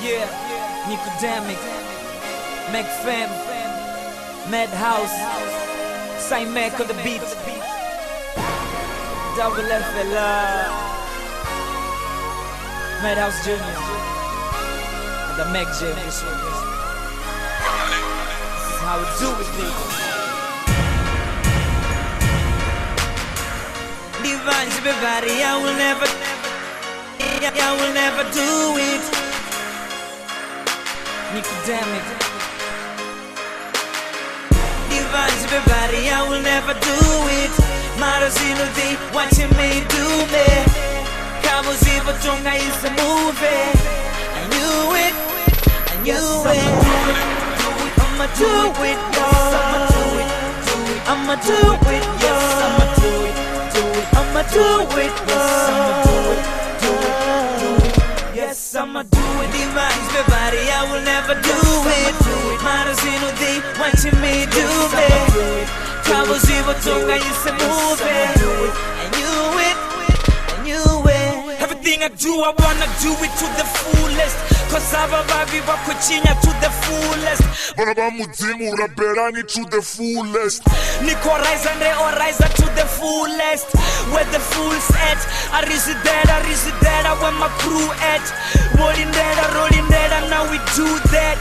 Yeah, Nicodemic, McFam, Madhouse, Saint Mac on the beat, Double FLR, Madhouse Jr. and the Mac J. This is how we do it, baby. Divines, everybody, I will never do it. Nicodemic. Divines, everybody, I will never do it. Marasino, they watching me do me. Kabuziva Tonga is a movie. I knew it, I knew it. I'ma do it, yes, I'ma do it, yes, I'ma do it, I'ma do it, yes, I'ma do it, yes, I'ma do it. Divines, everybody, I will never do it. Marasino, they watching me do me. Kabuziva Tonga is a movie. I knew it, I knew it. Everything I do, I wanna do it to the fullest. Cause abababi bakuchinya to the fullest. Baraba mudzimu uraberani to the fullest. Niko rise and they all rise to the fullest. Where the fools at, I resided where my crew at. Rolling that, now we do that.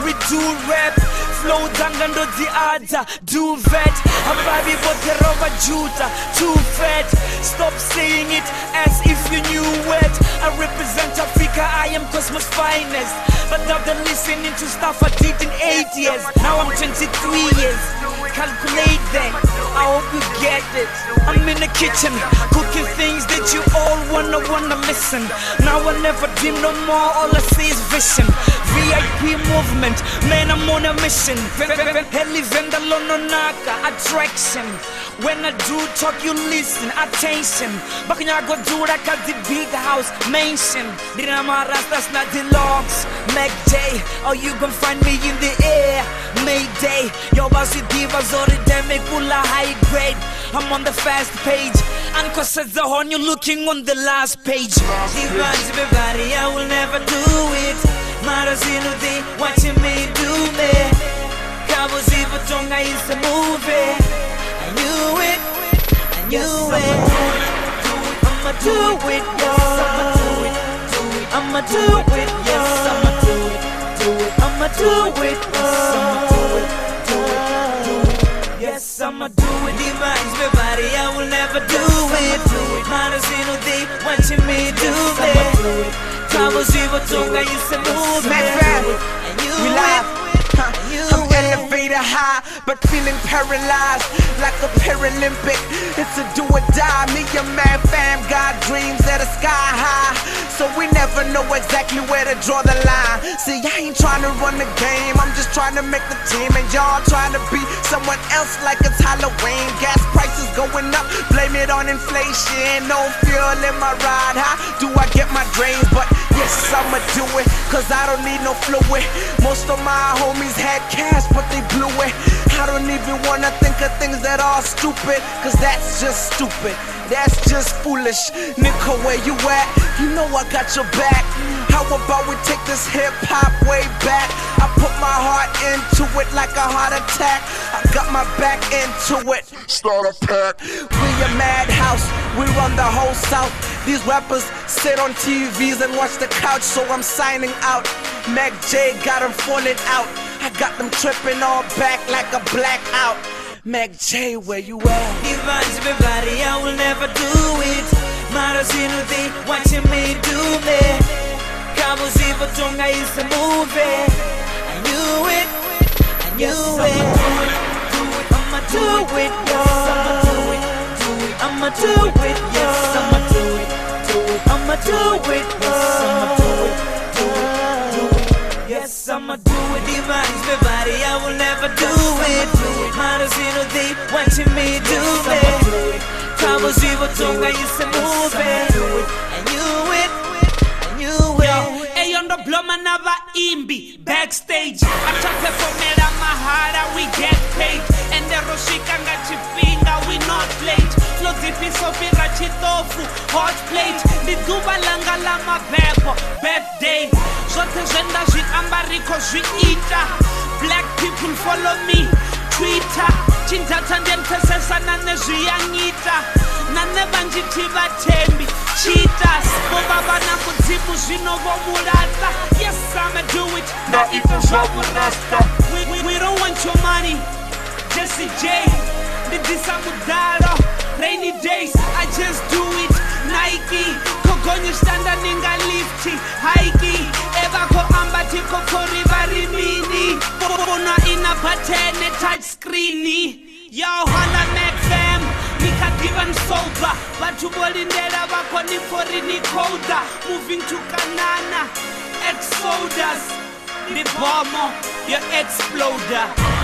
We do rap, flow dangando the other, do vet. Ababi bote roba juta, too fat. Stop saying it as if you knew it. I represent Africa, I am Cosmos finest. But now they're listening to stuff I did in 8 years. Now I'm 23 years. Calculate that, I hope you get it. I'm in the kitchen, cooking things that you all wanna listen. Now I never dream no more, all I see is vision. VIP movement, man, I'm on a mission. Heli vendalononaka, attraction. When I do talk, you listen, attention. Bakanyago do like at the big house mansion. Dinamaras, that's not the logs. Mac J, oh, you gon' find me in the air. Mayday, yo, bossy divas, or the kula high grade. I'm on the fast page. And cause it's the horn, you're looking on the last page. Divines, everybody, I will never do it. Marasino, they watching me do me. Kabuziva Tonga is a movie. I knew it, I knew it. I'ma do it, yes, I'ma do it, I'ma do it, yes, I'ma do it, I'ma do it, yes, I'ma do it, yes, I'ma do it. Divines, everybody, I will never do it. Marasino, they watching me do it. Kabuziva Tonga is a movie. I knew it. I'm elevator high, but feeling paralyzed like a Paralympic. It's a do or die. Me and man fam got dreams that are sky high, so we never know exactly where to draw the line. See, I ain't trying to run the game, I'm just trying to make the team, and y'all trying to be someone else like it's Halloween. Gas prices going up, blame it on inflation. No fuel in my ride. How do I get my dreams? But yes, I'ma do it, cause I don't need no fluid. Most of my homies had cash, but they blew it. I don't even wanna think of things that are stupid, cause that's just stupid, that's just foolish. Nico, where you at? You know I got your back. How about we take this hip-hop way back? I put my heart into it like a heart attack. I got my back into it. Start a pack. We a madhouse, we run the whole South. These rappers sit on TVs and watch the couch, so I'm signing out. Mac J got them falling out. I got them tripping all back like a blackout. Mac J, where you at? Divines, everybody, I will never do it. Marasino, they watching me do me. Kabuziva Tonga is a movie. I knew it, I knew it. I'ma do it, yes, I'ma do it, I'ma do it, yes, I'ma do it, I'ma do it, yes, I'ma do it, yes, I'ma do it. Divines, everybody, I will never do it. Marasino, they watching me do it. Kabuziva Tonga is a movie. I knew it, I knew it. Ayondo bloma nava imbi backstage. Achape formela mahara, we get paid. And the Roshika ngachipinga, we not late. ndo dzifhiso fhira tshitofu hot plate ndi ḓuvha langa ḽa mabebo birthday zwoṱhe zwe nda zwi amba ri khou zwi ita black people follow me Twitter tshindatha ndi mpfesesa na nṋe zwi ya ngita na nṋe vhanzhi thi vhathembi cheaters vho vha vha na mudzimu zwino vho mulata yes I'ma do it Na ita zwa vhurasta we don't want your money Jesse J ndi disa mudalo rainy days I just do it Nike kogonye standa ninga lifti Haiki eva ko amba tiko kori vari mini Bona ina batene touch screen Yo hala Mac fam Nika given sober Batu bolindela bako ni fori ni koda Moving to Kanana Exodus Ni bomo Your exploder